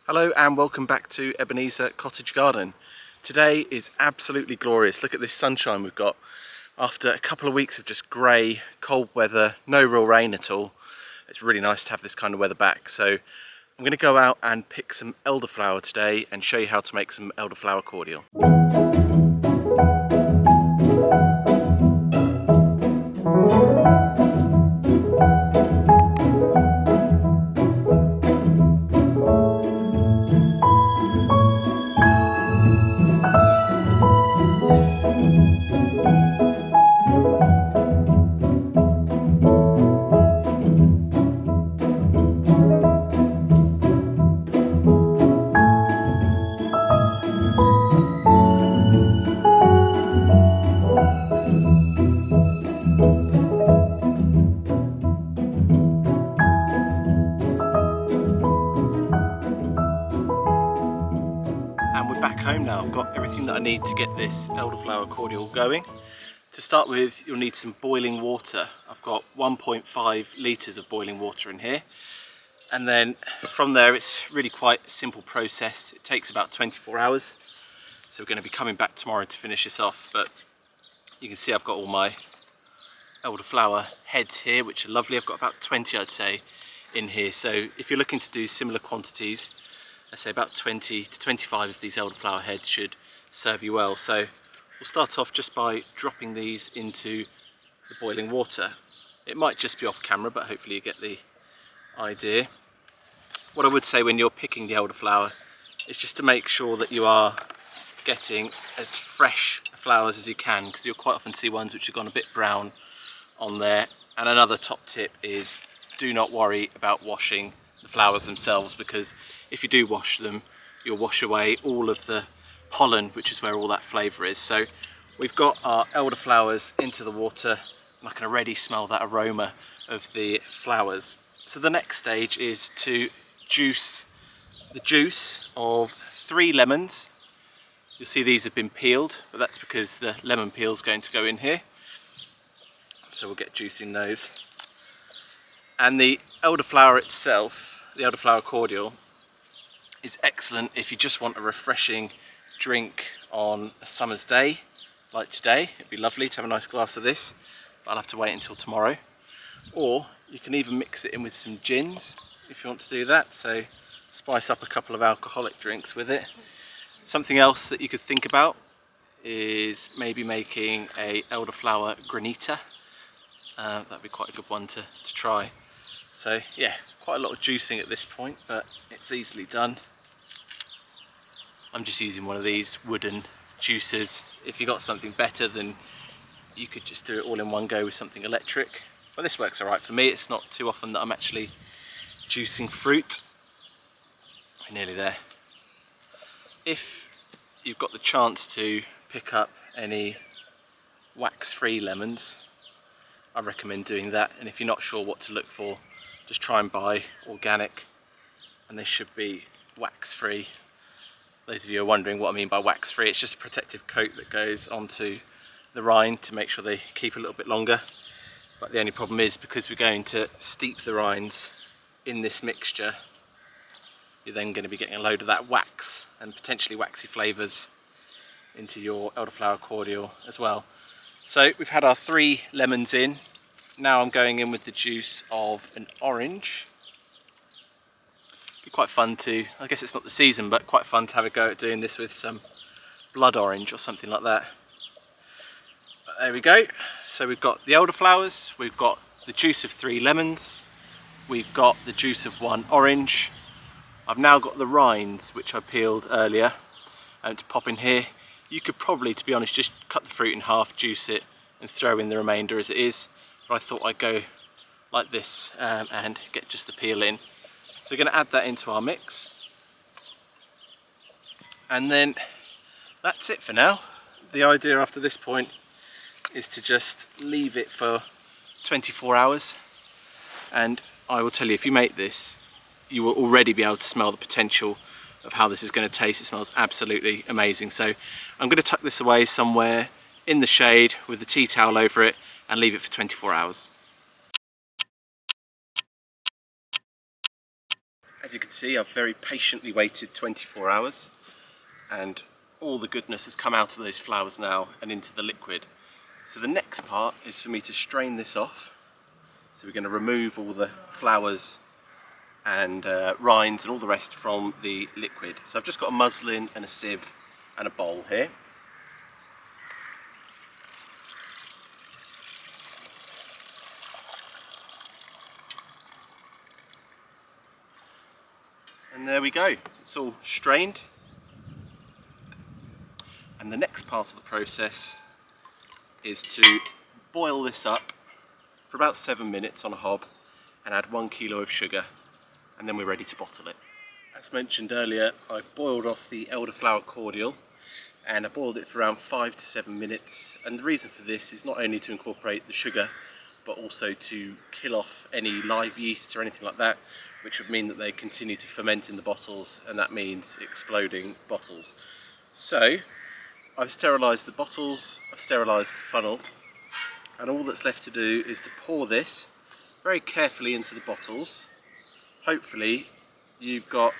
Hello and welcome back to Ebenezer Cottage Garden. Today is absolutely glorious. Look at this sunshine we've got. After a couple of weeks of just grey, cold weather, no real rain at all, it's really nice to have this kind of weather back. So I'm going to go out and pick some elderflower today and show you how to make some elderflower cordial. And we're back home now. I've got everything that I need to get this elderflower cordial going. To start with, you'll need some boiling water. I've got 1.5 litres of boiling water in here. And then from there, it's really quite a simple process. It takes about 24 hours. So we're going to be coming back tomorrow to finish this off. But you can see I've got all my elderflower heads here, which are lovely. I've got about 20, I'd say, in here. So if you're looking to do similar quantities, I'd say about 20 to 25 of these elderflower heads should serve you well. So we'll start off just by dropping these into the boiling water. It might just be off camera, but hopefully you get the idea. What I would say when you're picking the elderflower is just to make sure that you are getting as fresh flowers as you can, because you'll quite often see ones which have gone a bit brown on there. And another top tip is do not worry about washing the flowers themselves, because if you do wash them, you'll wash away all of the pollen, which is where all that flavour is. So we've got our elderflowers into the water, and I can already smell that aroma of the flowers. So the next stage is to juice the juice of 3 lemons. You'll see these have been peeled, but that's because the lemon peel is going to go in here. So we'll get juicing those. And the elderflower itself, the elderflower cordial, is excellent if you just want a refreshing drink on a summer's day like today. It'd be lovely to have a nice glass of this, but I'll have to wait until tomorrow. Or you can even mix it in with some gins if you want to do that, so spice up a couple of alcoholic drinks with it. Something else that you could think about is maybe making a elderflower granita. That'd be quite a good one to try. So yeah, quite a lot of juicing at this point, but it's easily done. I'm just using one of these wooden juicers. If you got something better, then you could just do it all in one go with something electric. But this works all right for me. It's not too often that I'm actually juicing fruit. We're nearly there. If you've got the chance to pick up any wax-free lemons, I recommend doing that. And if you're not sure what to look for, just try and buy organic, and they should be wax-free. Those of you who are wondering what I mean by wax-free, it's just a protective coat that goes onto the rind to make sure they keep a little bit longer. But the only problem is, because we're going to steep the rinds in this mixture, you're then going to be getting a load of that wax and potentially waxy flavours into your elderflower cordial as well. So we've had our 3 lemons in. Now I'm going in with the juice of an orange. Be quite fun to, I guess it's not the season, but quite fun to have a go at doing this with some blood orange or something like that. But there we go. So we've got the elderflowers, we've got the juice of 3 lemons, we've got the juice of 1 orange. I've now got the rinds, which I peeled earlier, to pop in here. You could probably, to be honest, just cut the fruit in half, juice it, and throw in the remainder as it is. But I thought I'd go like this and get just the peel in. So we're going to add that into our mix. And then that's it for now. The idea after this point is to just leave it for 24 hours. And I will tell you, if you make this, you will already be able to smell the potential of how this is going to taste. It smells absolutely amazing. So I'm going to tuck this away somewhere in the shade with the tea towel over it and leave it for 24 hours. As you can see, I've very patiently waited 24 hours and all the goodness has come out of those flowers now and into the liquid. So the next part is for me to strain this off. So we're going to remove all the flowers and rinds and all the rest from the liquid. So I've just got a muslin and a sieve and a bowl here. And there we go, it's all strained. And the next part of the process is to boil this up for about 7 minutes on a hob and add 1 kilo of sugar, and then we're ready to bottle it. As mentioned earlier, I boiled off the Elderflower Cordial and I boiled it for around 5 to 7 minutes, and the reason for this is not only to incorporate the sugar but also to kill off any live yeasts or anything like that, which would mean that they continue to ferment in the bottles, and that means exploding bottles. So I've sterilised the bottles, I've sterilised the funnel, and all that's left to do is to pour this very carefully into the bottles. Hopefully you've got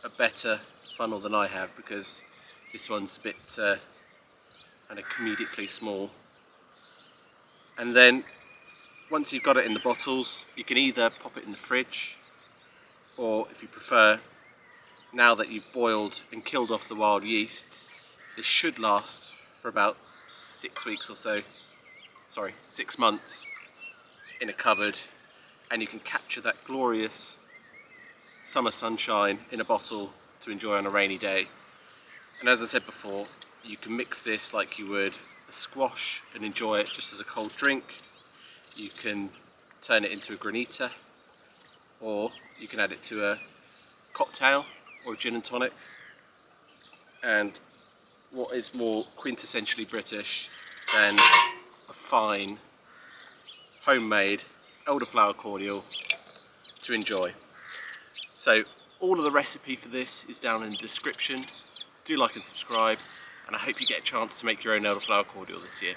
a better funnel than I have, because this one's a bit kind of comedically small. And then once you've got it in the bottles, you can either pop it in the fridge, or if you prefer, now that you've boiled and killed off the wild yeasts, this should last for about 6 weeks or so, sorry, 6 months in a cupboard, and you can capture that glorious summer sunshine in a bottle to enjoy on a rainy day. And as I said before, you can mix this like you would a squash and enjoy it just as a cold drink. You can turn it into a granita, or you can add it to a cocktail or a gin and tonic. And what is more quintessentially British than a fine homemade elderflower cordial to enjoy? So all of the recipe for this is down in the description. Do like and subscribe, and I hope you get a chance to make your own elderflower cordial this year.